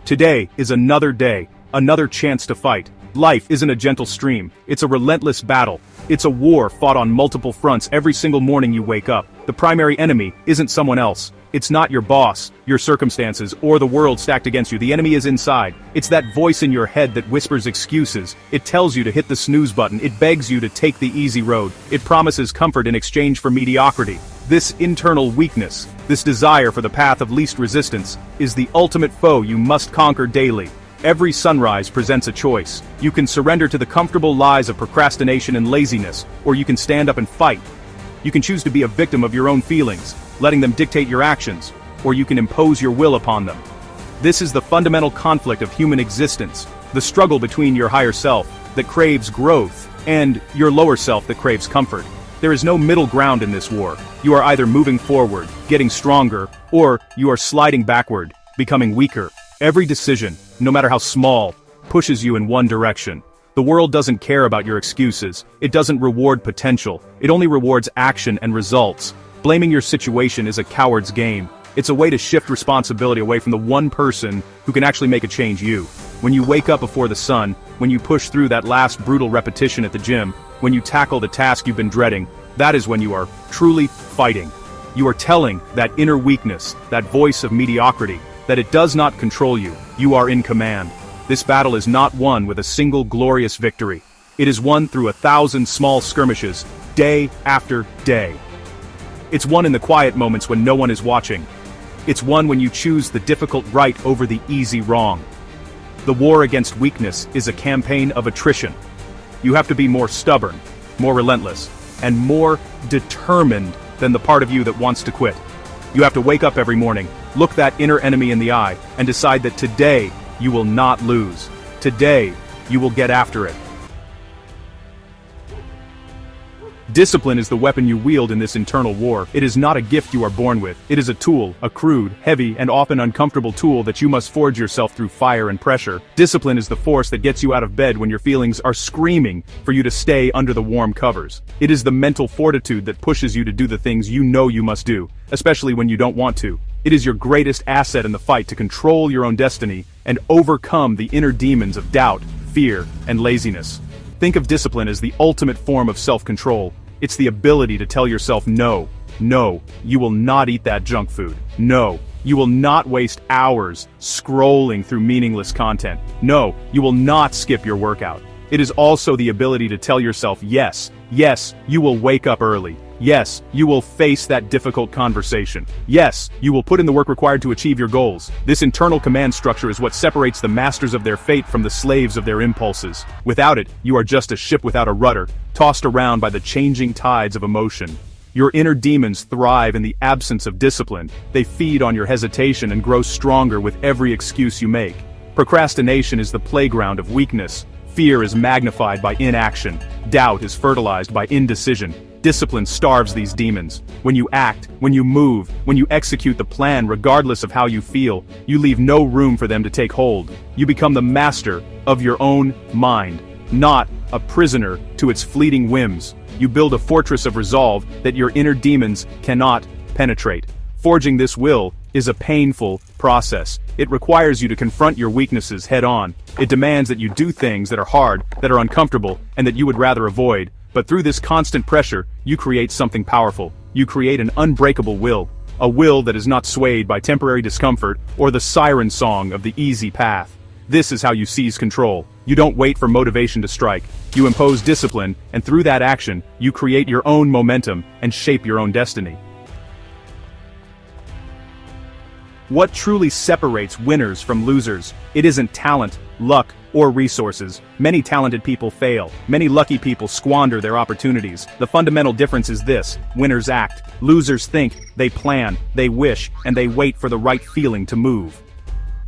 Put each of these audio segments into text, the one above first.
Today is another day, another chance to fight. Life isn't a gentle stream, it's a relentless battle. It's a war fought on multiple fronts every single morning you wake up. The primary enemy isn't someone else. It's not your boss, your circumstances, or the world stacked against you. The enemy is inside. It's that voice in your head that whispers excuses. It tells you to hit the snooze button. It begs you to take the easy road. It promises comfort in exchange for mediocrity. This internal weakness, this desire for the path of least resistance, is the ultimate foe you must conquer daily. Every sunrise presents a choice. You can surrender to the comfortable lies of procrastination and laziness, or you can stand up and fight. You can choose to be a victim of your own feelings, letting them dictate your actions, or you can impose your will upon them. This is the fundamental conflict of human existence, the struggle between your higher self, that craves growth, and your lower self that craves comfort. There is no middle ground in this war. You are either moving forward, getting stronger, or you are sliding backward, becoming weaker. Every decision, no matter how small, pushes you in one direction. The world doesn't care about your excuses. It doesn't reward potential. It only rewards action and results. Blaming your situation is a coward's game. It's a way to shift responsibility away from the one person who can actually make a change: you. When you wake up before the sun, when you push through that last brutal repetition at the gym, when you tackle the task you've been dreading, that is when you are truly fighting. You are telling that inner weakness, that voice of mediocrity, that it does not control you. You are in command. This battle is not won with a single glorious victory. It is won through 1,000 small skirmishes, day after day. It's won in the quiet moments when no one is watching. It's won when you choose the difficult right over the easy wrong. The war against weakness is a campaign of attrition. You have to be more stubborn, more relentless, and more determined than the part of you that wants to quit. You have to wake up every morning, look that inner enemy in the eye, and decide that today you will not lose. Today, you will get after it. Discipline is the weapon you wield in this internal war. It is not a gift you are born with. It is a tool, a crude, heavy, and often uncomfortable tool that you must forge yourself through fire and pressure. Discipline is the force that gets you out of bed when your feelings are screaming for you to stay under the warm covers. It is the mental fortitude that pushes you to do the things you know you must do, especially when you don't want to. It is your greatest asset in the fight to control your own destiny and overcome the inner demons of doubt, fear, and laziness. Think of discipline as the ultimate form of self-control. It's the ability to tell yourself no. No, you will not eat that junk food. No, you will not waste hours scrolling through meaningless content. No, you will not skip your workout. It is also the ability to tell yourself yes. Yes, you will wake up early. Yes, you will face that difficult conversation. Yes, you will put in the work required to achieve your goals. This internal command structure is what separates the masters of their fate from the slaves of their impulses. Without it, you are just a ship without a rudder, tossed around by the changing tides of emotion. Your inner demons thrive in the absence of discipline. They feed on your hesitation and grow stronger with every excuse you make. Procrastination is the playground of weakness. Fear is magnified by inaction. Doubt is fertilized by indecision. Discipline starves these demons. When you act, when you move, when you execute the plan regardless of how you feel, you leave no room for them to take hold. You become the master of your own mind, not a prisoner to its fleeting whims. You build a fortress of resolve that your inner demons cannot penetrate. Forging this will is a painful process. It requires you to confront your weaknesses head-on. It demands that you do things that are hard, that are uncomfortable, and that you would rather avoid. But through this constant pressure, you create something powerful. You create an unbreakable will. A will that is not swayed by temporary discomfort or the siren song of the easy path. This is how you seize control. You don't wait for motivation to strike. You impose discipline, and through that action, you create your own momentum and shape your own destiny. What truly separates winners from losers? It isn't talent, luck, or resources. Many talented people fail. Many lucky people squander their opportunities. The fundamental difference is this: winners act. Losers think, they plan, they wish, and they wait for the right feeling to move.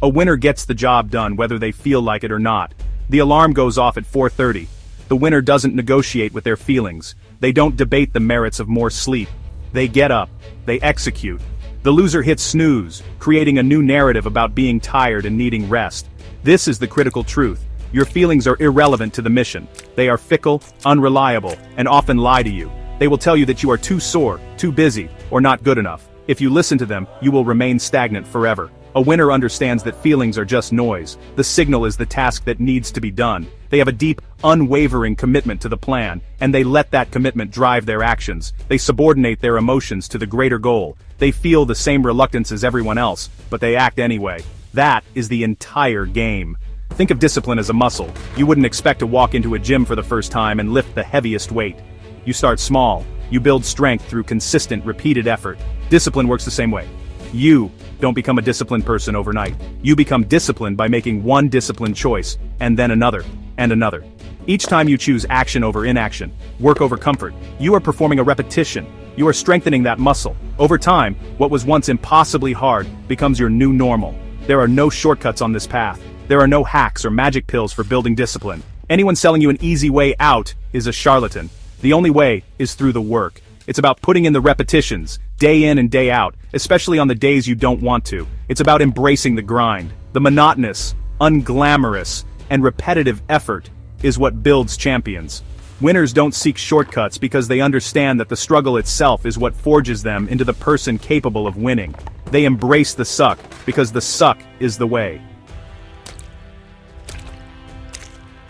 A winner gets the job done whether they feel like it or not. The alarm goes off at 4:30. The winner doesn't negotiate with their feelings. They don't debate the merits of more sleep. They get up. They execute. The loser hits snooze, creating a new narrative about being tired and needing rest. This is the critical truth. Your feelings are irrelevant to the mission. They are fickle, unreliable, and often lie to you. They will tell you that you are too sore, too busy, or not good enough. If you listen to them, you will remain stagnant forever. A winner understands that feelings are just noise. The signal is the task that needs to be done. They have a deep, unwavering commitment to the plan, and they let that commitment drive their actions. They subordinate their emotions to the greater goal. They feel the same reluctance as everyone else, but they act anyway. That is the entire game. Think of discipline as a muscle. You wouldn't expect to walk into a gym for the first time and lift the heaviest weight. You start small. You build strength through consistent, repeated effort. Discipline works the same way. You don't become a disciplined person overnight. You become disciplined by making one disciplined choice, and then another, and another. Each time you choose action over inaction, work over comfort, you are performing a repetition. You are strengthening that muscle. Over time, what was once impossibly hard becomes your new normal. There are no shortcuts on this path. There are no hacks or magic pills for building discipline. Anyone selling you an easy way out is a charlatan. The only way is through the work. It's about putting in the repetitions, day in and day out, especially on the days you don't want to. It's about embracing the grind. The monotonous, unglamorous, and repetitive effort is what builds champions. Winners don't seek shortcuts because they understand that the struggle itself is what forges them into the person capable of winning. They embrace the suck because the suck is the way.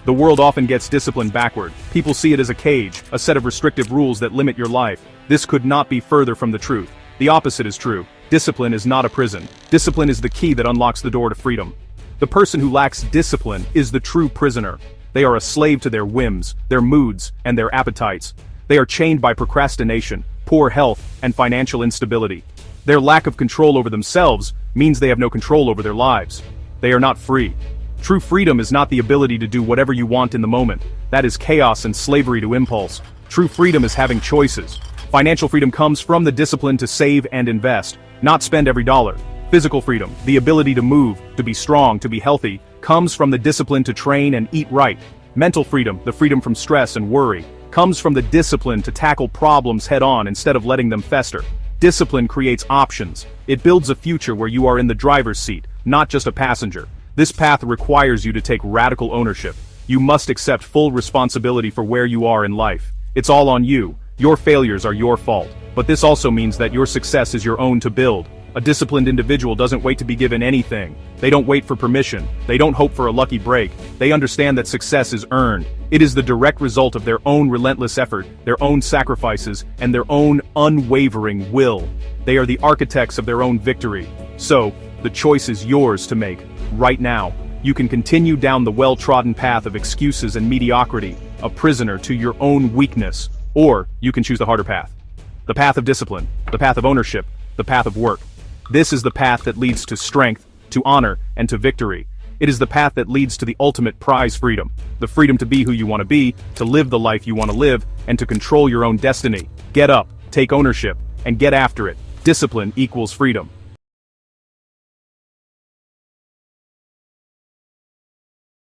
The world often gets discipline backward. People see it as a cage, a set of restrictive rules that limit your life. This could not be further from the truth. The opposite is true. Discipline is not a prison. Discipline is the key that unlocks the door to freedom. The person who lacks discipline is the true prisoner. They are a slave to their whims, their moods, and their appetites. They are chained by procrastination, poor health, and financial instability. Their lack of control over themselves means they have no control over their lives. They are not free. True freedom is not the ability to do whatever you want in the moment. That is chaos and slavery to impulse. True freedom is having choices. Financial freedom comes from the discipline to save and invest, not spend every dollar. Physical freedom, the ability to move, to be strong, to be healthy, comes from the discipline to train and eat right. Mental freedom, the freedom from stress and worry, comes from the discipline to tackle problems head-on instead of letting them fester. Discipline creates options. It builds a future where you are in the driver's seat, not just a passenger. This path requires you to take radical ownership. You must accept full responsibility for where you are in life. It's all on you. Your failures are your fault. But this also means that your success is your own to build. A disciplined individual doesn't wait to be given anything. They don't wait for permission. They don't hope for a lucky break. They understand that success is earned. It is the direct result of their own relentless effort, their own sacrifices, and their own unwavering will. They are the architects of their own victory. So, the choice is yours to make. Right now, you can continue down the well-trodden path of excuses and mediocrity, a prisoner to your own weakness, or you can choose the harder path. The path of discipline, the path of ownership, the path of work. This is the path that leads to strength, to honor, and to victory. It is the path that leads to the ultimate prize freedom. The freedom to be who you want to be, to live the life you want to live, and to control your own destiny. Get up, take ownership, and get after it. Discipline equals freedom.